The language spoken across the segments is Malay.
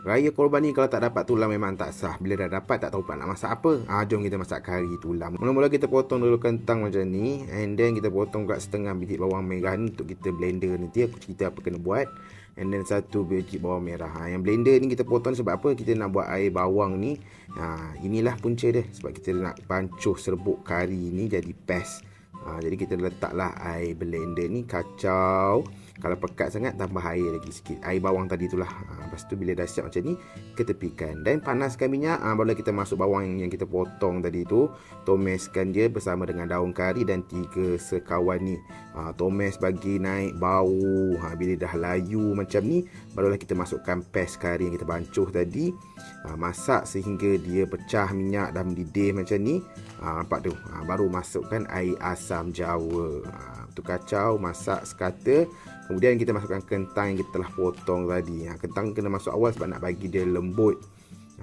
Raya korban ni kalau tak dapat tulang memang tak sah. Bila dah dapat tak tahu pula nak masak apa. Jom kita masak kari tulang. Mula-mula kita potong dulu kentang macam ni, and then kita potong kat setengah biji bawang merah ni untuk kita blender nanti. Aku cerita apa kena buat. And then 1 biji bawang merah. Yang blender ni kita potong sebab apa? Kita nak buat air bawang ni. Inilah punca dia. Sebab kita nak pancuh serbuk kari ni jadi paste. Jadi kita letaklah air blender ni, kacau. Kalau pekat sangat tambah air lagi sikit, air bawang tadi itulah. Lepas tu bila dah siap macam ni, ketepikan dan panaskan minyak. Barulah kita masuk bawang yang kita potong tadi tu. Tomeskan dia bersama dengan daun kari dan 3 sekawan ni. Tomes bagi naik bau. Bila dah layu macam ni, barulah kita masukkan paste kari yang kita bancuh tadi. Masak sehingga dia pecah minyak dan mendidih macam ni. Nampak tu. Baru masukkan air asam jawa. Tu kacau, masak sekata. Kemudian kita masukkan kentang yang kita telah potong tadi. Kentang kena masuk awal sebab nak bagi dia lembut.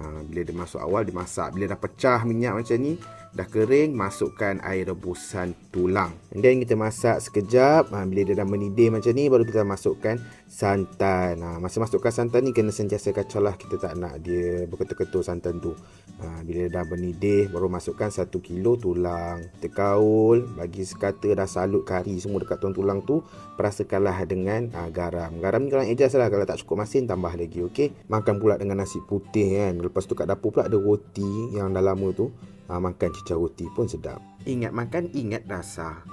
Bila dia masuk awal, dia masak. Bila dah pecah minyak macam ni, dah kering, masukkan air rebusan tulang. And then kita masak sekejap. Bila dia dah mendidih macam ni, baru kita masukkan santan. Masa masukkan santan ni kena sentiasa kacau lah. Kita tak nak dia berketul-ketul santan tu. Bila dah mendidih, baru masukkan 1 kilo tulang. Kita kaul, bagi sekata dah salut kari semua dekat tulang tu. Perasakanlah dengan garam. Garam ni kalau ejas lah. Kalau tak cukup masin, tambah lagi, okey. Makan pula dengan nasi putih kan. Lepas tu kat dapur pula ada roti yang dah lama tu. Makan cicah roti pun sedap. Ingat makan, ingat rasa.